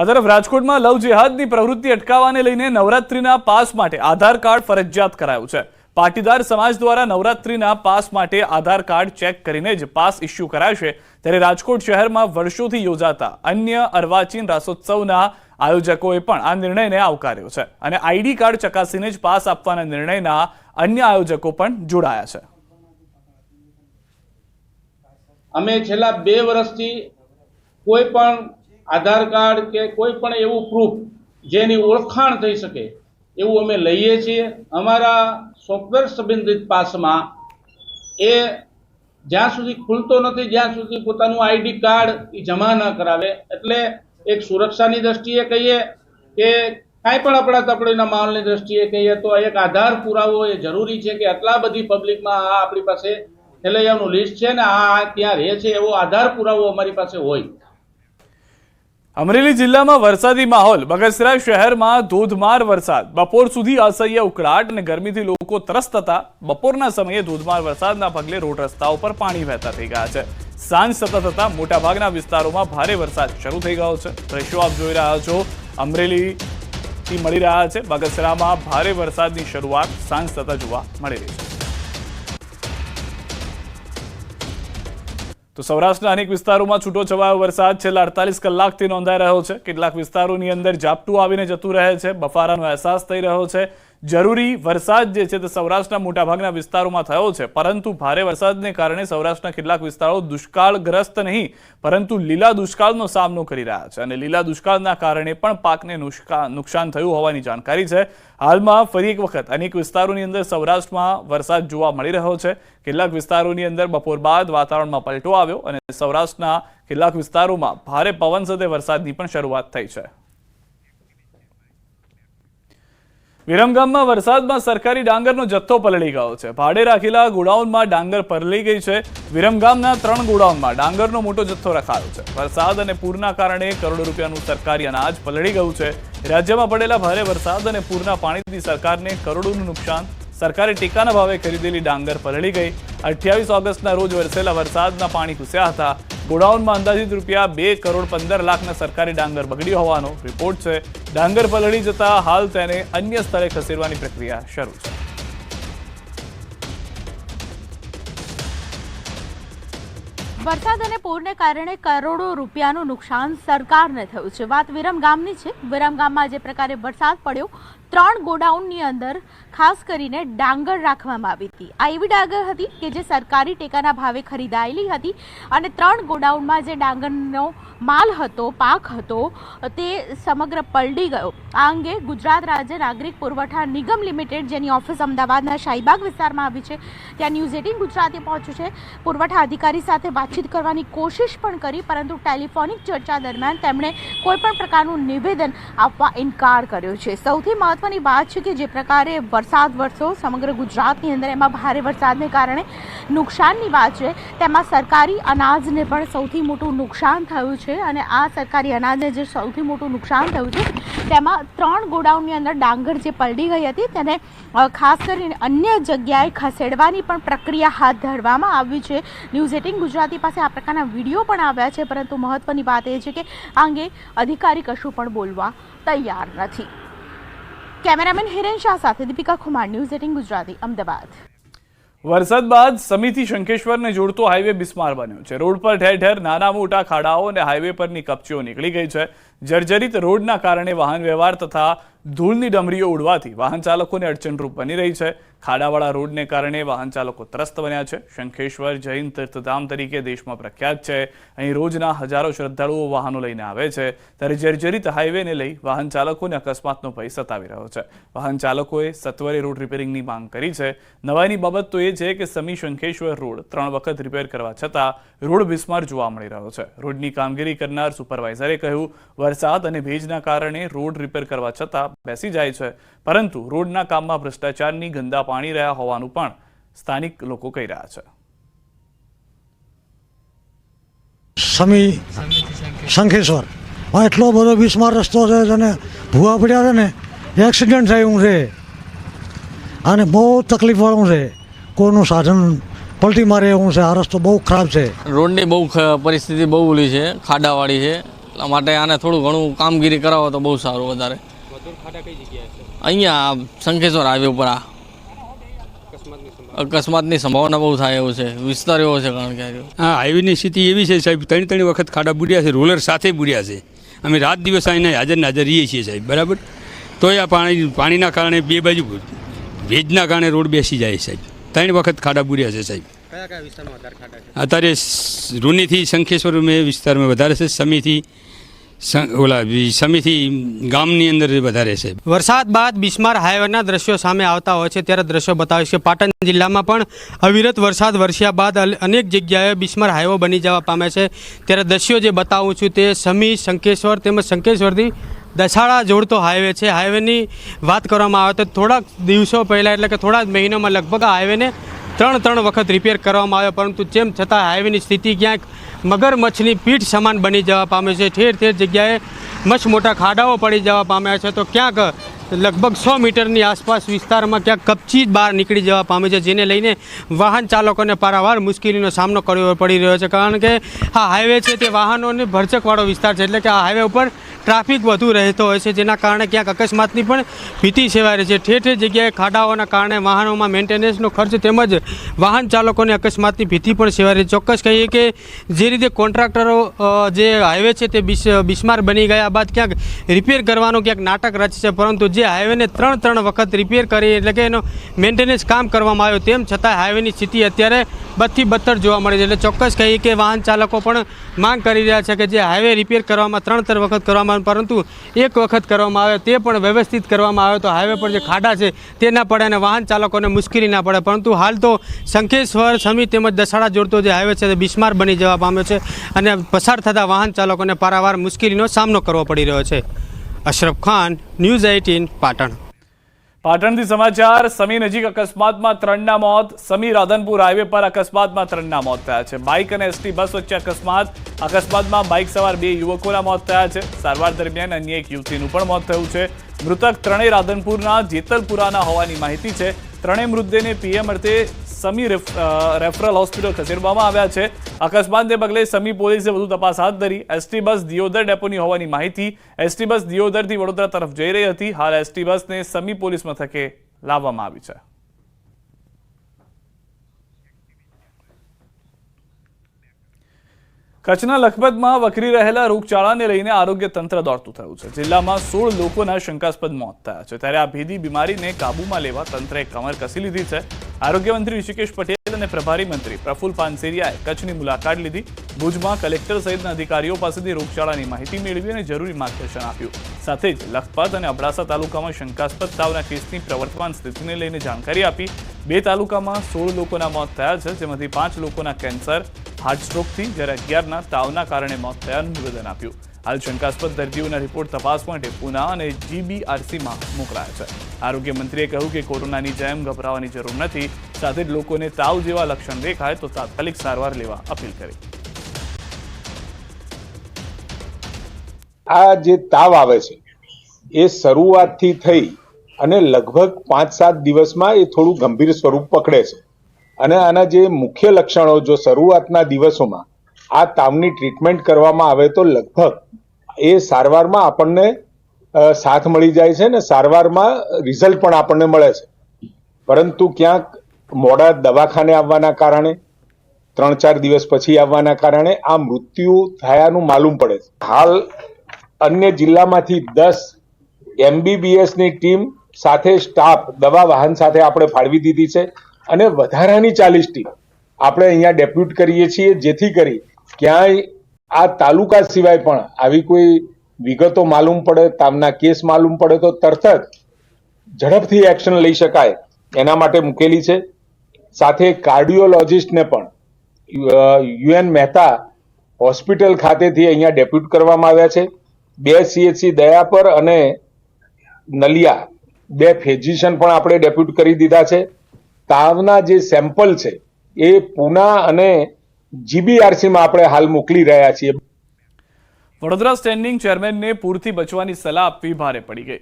આ તરફ રાજકોટમાં લવ જેહાદની પ્રવૃત્તિ અટકાવવાને લઈને નવરાત્રીના પાસ માટે આધાર કાર્ડ ફરજિયાત કરાયું છે। પાટીદાર સમાજ દ્વારા નવરાત્રીના પાસ માટે આધાર કાર્ડ ચેક કરીને જ પાસ ઇસ્યુ કરાશે। ત્યારે રાજકોટ શહેરમાં વર્ષોથી યોજાતા અન્ય અર્વાચીન રાસોત્સવના આયોજકોએ પણ આ નિર્ણયને આવકાર્યો છે અને આઈડી કાર્ડ ચકાસીને જ પાસ આપવાના નિર્ણયના અન્ય આયોજકો પણ જોડાયા છે। અમે છેલ્લા 2 વર્ષથી કોઈ પણ આધાર કાર્ડ કે કોઈ પણ એવું પ્રૂફ જેની ઓળખાણ થઈ શકે એવું અમે લઈએ છીએ। અમારા સોફ્ટવેર સંબંધિત પાસમાં એ જ્યાં સુધી ખુલતો નથી જ્યાં સુધી પોતાનું આઈડી કાર્ડ જમા ન કરાવે, એટલે એક સુરક્ષાની દ્રષ્ટિએ કહીએ કે કાંઈ પણ અફડાતફડીના માહોલની દ્રષ્ટિએ કહીએ તો એક આધાર પુરાવો એ જરૂરી છે કે આટલા બધી પબ્લિકમાં આ આપણી પાસે ખેલૈયાનું લિસ્ટ છે ને આ ત્યાં રહે છે એવો આધાર પુરાવો અમારી પાસે હોય। અમરેલી જિલ્લામાં વરસાદી માહોલ। બગસરા શહેરમાં ધોધમાર વરસાદ। બપોર સુધી અસહ્ય ઉકળાટ અને ગરમીથી લોકો ત્રસ્ત હતા। બપોરના સમયે ધોધમાર વરસાદના પગલે રોડ રસ્તાઓ પર પાણી વહેતા થઈ ગયા છે। સાંજ સતત થતા મોટાભાગના વિસ્તારોમાં ભારે વરસાદ શરૂ થઈ ગયો છે। દ્રશ્યો આપ જોઈ રહ્યા છો, અમરેલીથી મળી રહ્યા છે। બગસરામાં ભારે વરસાદની શરૂઆત સાંજ થતા જોવા મળી રહી છે। તો સૌરાષ્ટ્રના અનેક વિસ્તારોમાં છૂટો છવાયો વરસાદ છેલ્લા 48 કલાકથી નોંધાઈ રહ્યો છે। કેટલાક વિસ્તારોની અંદર ઝાપટું આવીને જતું રહે છે। બફારાનો અહેસાસ થઈ રહ્યો છે। જરૂરી વરસાદ જે છે તે સૌરાષ્ટ્રના મોટાભાગના વિસ્તારોમાં થયો છે, પરંતુ ભારે વરસાદને કારણે સૌરાષ્ટ્રના કેટલાક વિસ્તારો દુષ્કાળગ્રસ્ત નહીં પરંતુ લીલા દુષ્કાળનો સામનો કરી રહ્યા છે અને લીલા દુષ્કાળના કારણે પણ પાકને નુકસાન થયું હોવાની જાણકારી છે। હાલમાં ફરી એક વખત અનેક વિસ્તારોની અંદર સૌરાષ્ટ્રમાં વરસાદ જોવા મળી રહ્યો છે। કેટલાક વિસ્તારોની અંદર બપોર બાદ વાતાવરણમાં પલટો આવ્યો અને સૌરાષ્ટ્રના કેટલાક વિસ્તારોમાં ભારે પવન સાથે વરસાદની પણ શરૂઆત થઈ છે। વિરમગામમાં વરસાદમાં સરકારી ડાંગરનો જથ્થો પલળી ગયો છે। ભાડે રાખેલા ગોડાઉનમાં ડાંગર પલળી ગઈ છે। વિરમગામના 3 ગોડાઉનમાં ડાંગરનો મોટો જથ્થો રખાયો છે। વરસાદ અને પૂરના કારણે કરોડો રૂપિયાનું સરકારી અનાજ પલળી ગયું છે। રાજ્યમાં પડેલા ભારે વરસાદ અને પૂરના પાણીથી સરકારને કરોડોનું નુકસાન। સરકારે ટેકાના ભાવે ખરીદેલી ડાંગર પલળી ગઈ। 28 ઓગસ્ટના રોજ વરસેલા વરસાદના પાણી ઘૂસ્યા હતા। ગોડાઉનમાં અંદાજિત ₹2.15 સરકારી ડાંગર બગડી હોવાનો રિપોર્ટ છે। ડાંગર પલળી જતા હાલ તેને અન્ય સ્થળે ખસેડવાની પ્રક્રિયા શરૂ છે। વરસાદ અને પૂરને કારણે કરોડો રૂપિયાનું નુકસાન સરકારને થયું છે। વાત વિરમગામની છે। વિરમગામમાં જે પ્રકારે વરસાદ પડ્યો, 3 ગોડાઉનની અંદર ખાસ કરીને ડાંગર રાખવામાં આવી હતી। આ એવી ડાંગર હતી કે જે સરકારી ટેકાના ભાવે ખરીદાયેલી હતી અને 3 ગોડાઉનમાં જે ડાંગરનો માલ હતો, પાક હતો, તે સમગ્ર પલળી ગયો। આ અંગે ગુજરાત રાજ્ય નાગરિક પુરવઠા નિગમ લિમિટેડ, જેની ઓફિસ અમદાવાદના શાહીબાગ વિસ્તારમાં આવી છે, ત્યાં ન્યૂઝ 18 ગુજરાતી પહોંચ્યું છે। પુરવઠા અધિકારી સાથે વાતચીત કરવાની કોશિશ પણ કરી, પરંતુ ટેલિફોનિક ચર્ચા દરમિયાન તેમણે કોઈપણ પ્રકારનું નિવેદન આપવા ઇનકાર કર્યો છે। સૌથી મહત્વની વાત છે કે જે પ્રકારે વરસાદ વરસ્યો સમગ્ર ગુજરાતની અંદર, એમાં ભારે વરસાદને કારણે નુકસાનની વાત છે, તેમાં સરકારી અનાજને પણ સૌથી મોટું નુકસાન થયું છે અને આ સરકારી અનાજને જે સૌથી મોટું નુકસાન થયું છે તેમાં 3 ગોડાઉનની અંદર ડાંગર જે પલળી ગઈ હતી તેને ખાસ કરીને અન્ય જગ્યાએ ખસેડવાની પણ પ્રક્રિયા હાથ ધરવામાં આવી છે। ન્યૂઝ 18 ગુજરાતી પાસે આ પ્રકારના વિડીયો પણ આવ્યા છે, પરંતુ મહત્વની વાત એ છે કે આ અંગે અધિકારી કશું પણ બોલવા તૈયાર નથી। કેમેરામેન હિરેન શાહ સાથે દીપિકા કુમાર, ન્યૂઝ 18 ગુજરાતી, અમદાવાદ। વરસાદ બાદ સમીથી શંખેશ્વરને જોડતો હાઈવે બિસ્માર બન્યો છે। રોડ પર ઠેર ઠેર નાના મોટા ખાડાઓ અને હાઈવે પરની કપચીઓ નીકળી ગઈ છે। જર્જરિત રોડના કારણે વાહન વ્યવહાર તથા ધૂળની ડમરીઓ ઉડવાથી વાહન ચાલકોને અડચણરૂપ બની રહી છે। ખાડાવાળા રોડને કારણે વાહન ચાલકો ત્રસ્ત બન્યા છે। શંખેશ્વર જૈન તીર્થધામ તરીકે દેશમાં પ્રખ્યાત છે। અહીં રોજના હજારો શ્રદ્ધાળુઓ વાહનો લઈને આવે છે, ત્યારે જર્જરિત હાઈવેને લઈ વાહન ચાલકોને અકસ્માતનો ભય સતાવી રહ્યો છે। વાહન ચાલકોએ સત્વરે રોડ રિપેરિંગની માંગ કરી છે। નવાઈની બાબત તો એ છે કે સમી શંખેશ્વર રોડ 3 વખત રિપેર કરવા છતાં રોડ બિસ્માર જોવા મળી રહ્યો છે। રોડની કામગીરી કરનાર સુપરવાઇઝરે કહ્યું, વરસાદ અને ભેજના કારણે રોડ રિપેર કરવા છતાં બેસી જાય છે, પરંતુ રોડના કામમાં ભ્રષ્ટાચારની ગંદા પાણી રહ્યા હોવાનું પણ સ્થાનિક લોકો કહી રહ્યા છે। સમી શંખેશ્વર એટલો બધો બિસ્માર રસ્તો છે અને ભૂવા પડ્યા છે ને, એક્સિડન્ટ થયું છે અને બહુ તકલીફવાળું છે। કોઈનું સાધન પલટી મારે એવું છે। આ રસ્તો બહુ ખરાબ છે। રોડની બહુ પરિસ્થિતિ બહુ ઓલી છે, ખાડાવાળી છે, એટલા માટે આને થોડું ઘણું કામગીરી કરાવો તો બહુ સારું વધારે. અહીંયા શંખેશ્વર હાઈવે ઉપર અકસ્માતની સંભાવના બહુ થાય એવું છે, વિસ્તાર એવો છે. કારણ કે હા, હાઈવેની સ્થિતિ એવી છે સાહેબ, 3 વખત ખાડા બુડ્યા છે, રોલર સાથે બુડ્યા છે. અમે રાત દિવસ આવીને હાજર રહીએ છીએ સાહેબ, બરાબર. તોય આ પાણીના કારણે બે બાજુ ભેજના કારણે રોડ બેસી જાય સાહેબ. 3 વખત ખાડા બુડ્યા છે સાહેબ. અત્યારે રૂનીથી શંખેશ્વર વિસ્તારમાં વધારે છે, સમીથી ગામની અંદર વધારે છે. વરસાદ બાદ બિસ્માર હાઈવેના દ્રશ્યો સામે આવતા હોય છે ત્યારે દ્રશ્યો બતાવીશ કે પાટણ જિલ્લામાં પણ અવિરત વરસાદ વરસ્યા બાદ અનેક જગ્યાએ બિસ્માર હાઈવે બની જવા પામે છે. ત્યારે દ્રશ્યો જે બતાવું છું તે સમી, શંખેશ્વર તેમજ શંખેશ્વરથી દસાડા જોડતો હાઈવે છે. હાઈવેની વાત કરવામાં આવે તો થોડાક દિવસો પહેલાં એટલે કે થોડા જ મહિનામાં લગભગ આ હાઈવેને 3 વખત રિપેર કરવામાં આવ્યો, પરંતુ તેમ છતાં હાઈવેની સ્થિતિ ક્યાંક મગરમચ્છની પીઠ સમાન બની જવા પામે છે. ઠેર ઠેર જગ્યાએ મચ્છ મોટા ખાડાઓ પડી જવા પામ્યા છે, તો ક્યાંક લગભગ 100 મીટરની આસપાસ વિસ્તારમાં ક્યાંક કપચી બહાર નીકળી જવા પામે છે, જેને લઈને વાહન ચાલકોને પારાવાર મુશ્કેલીનો સામનો કરવો પડી રહ્યો છે. કારણ કે આ હાઈવે છે તે વાહનોને ભરચકવાળો વિસ્તાર છે, એટલે કે આ હાઈવે ઉપર ટ્રાફિક વધુ રહેતો હોય છે, જેના કારણે ક્યાંક અકસ્માતની પણ ભીતિ સેવાઈ રહી છે. ઠેર ઠેર જગ્યાએ ખાડાઓના કારણે વાહનોમાં મેન્ટેનન્સનો ખર્ચ તેમજ વાહન ચાલકોને અકસ્માતની ભીતિ પણ સેવાઈ રહી છે. ચોક્કસ કહીએ કે જે રીતે કોન્ટ્રાક્ટરો જે હાઈવે છે તે બિસ્માર બની ગયા બાદ ક્યાંક રિપેર કરવાનું ક્યાંક નાટક રચશે, પરંતુ જે હાઈવેને 3 વખત રિપેર કરી એટલે કે એનો મેન્ટેનન્સ કામ કરવામાં આવ્યો, તેમ છતાં હાઈવેની સ્થિતિ અત્યારે બદથી બદતર જોવા મળે છે. એટલે ચોક્કસ કહીએ કે વાહન ચાલકો પણ માંગ કરી રહ્યા છે કે જે હાઈવે રિપેર કરવામાં 3 વખત કરવામાં, પરંતુ 1 વખત કરવામાં આવે તે પણ વ્યવસ્થિત કરવામાં આવે તો હાઈવે પર જે ખાડા છે તે ના પડે અને વાહન ચાલકોને મુશ્કેલી ના પડે. પરંતુ હાલ તો શંખેશ્વર, સમી તેમજ દસાડા જોડતો જે હાઈવે છે તે બિસ્માર બની જવા પામ્યો છે અને પસાર થતા વાહન ચાલકોને પારાવાર મુશ્કેલીનો સામનો કરવો પડી રહ્યો છે. અશરફ ખાન, ન્યૂઝ 18 પાટણ. પાટણથી સમાચાર. સમી નજીક અકસ્માતમાં 3ના મોત. સમી રાધનપુર હાઈવે પર અકસ્માતમાં 3ના મોત થયા છે. બાઇક અને એસટી બસ વચ્ચે અકસ્માતમાં બાઇક સવાર 2 યુવકોના મોત થયા છે. સારવાર દરમિયાન અન્ય એક યુવતીનું પણ મોત થયું છે. મૃતક ત્રણેય રાધનપુરના જેતલપુરાના હોવાની માહિતી છે. ત્રણેય મૃતદેહને પીએમ અર્થે સમી રેફરલ હોસ્પિટલ ખસેડવામાં આવ્યા છે. અકસ્માતને પગલે સમી પોલીસે વધુ તપાસ હાથ ધરી. એસટી બસ દિયોદર ડેપોની હોવાની માહિતી. એસટી બસ દિયોદરથી વડોદરા તરફ જઈ રહી હતી. હાલ એસટી બસને સમી પોલીસ મથકે લાવવામાં આવી છે. કચ્છના લખપતમાં વકરી રહેલા રોગચાળાને લઈને આરોગ્ય તંત્ર દોડતું થયું છે. જિલ્લામાં 16 લોકોના શંકાસ્પદ મોત થયા છે. ત્યારે આ ભેદી બીમારીને કાબૂમાં લેવા તંત્રએ કમર કસી લીધી છે. આરોગ્ય મંત્રી ઋષિકેશ પટેલ અને પ્રભારી મંત્રી પ્રફુલ પાનસેરિયાએ કચ્છની મુલાકાત લીધી. ભુજમાં કલેક્ટર સહિતના અધિકારીઓ પાસેથી રોગચાળાની માહિતી મેળવી અને જરૂરી માર્ગદર્શન આપ્યું. સાથે જ લખપત અને અબડાસા તાલુકામાં શંકાસ્પદ તાવના કેસની પ્રવર્તમાન સ્થિતિને લઈને જાણકારી આપી. 2 તાલુકામાં 16 લોકોના મોત થયા છે, જેમાંથી 5 લોકોના કેન્સર, હાર્ટ સ્ટ્રોકથી જ્યારે 11ના તાવના કારણે મોત થયાનું નિવેદન આપ્યું. હાલ શંકાસ્પદ દર્દીઓના રિપોર્ટ તપાસ માટે પુના અને GBRCમાં મોકલાયા છે. આરોગ્ય મંત્રીએ કહ્યું કે કોરોનાની જેમ ગભરાવાની જરૂર નથી. સાથે જ લોકોને તાવ જેવા લક્ષણ દેખાય તો તાત્કાલિક સારવાર લેવા અપીલ કરી. આ જે તાવ આવે છે એ શરૂઆતથી થઈ અને લગભગ 5-7 દિવસમાં એ થોડું ગંભીર સ્વરૂપ પકડે છે. અને આના જે મુખ્ય લક્ષણો જો શરૂઆતના દિવસોમાં આ તાવની ટ્રીટમેન્ટ કરવામાં આવે તો લગભગ એ સારવારમાં આપણને સાથ મળી જાય છે ને સારવારમાં રિઝલ્ટ પણ આપણને મળે છે. પરંતુ ક્યાંક મોડા દવાખાને આવવાના કારણે 3-4 દિવસ પછી આવવાના કારણે આ મૃત્યુ થયાનું માલુમ પડે છે. હાલ અન્ય જિલ્લામાંથી 10 MBBSની ટીમ સાથે સ્ટાફ દવા વાહન સાથે આપણે ફાળવી દીધી છે અને વધારાની 40 ટીમ આપણે અહીંયા ડેપ્યુટ કરીએ છીએ, જેથી કરી ક્યાંય આ તાલુકા સિવાય પણ આવી કોઈ વિગતો માલુમ પડે, તાવના કેસ માલુમ પડે તો તરત જ ઝડપથી એક્શન લઈ શકાય એના માટે મૂકેલી છે. સાથે કાર્ડિયોલોજિસ્ટને પણ UN મહેતા હોસ્પિટલ ખાતેથી અહીંયા ડેપ્યુટ કરવામાં આવ્યા છે. 2 CHC દયાપર અને નલિયા 2 ફિઝિશિયન પણ આપણે ડેપ્યુટ કરી દીધા છે. તાવના જે સેમ્પલ છે એ પુના અને GBRCમાં આપણે હાલ મોકલી રહ્યા છીએ. વડોદરા સ્ટેન્ડિંગ ચેરમેનને પૂરથી બચવાની સલાહ આપવી ભારે પડી ગઈ.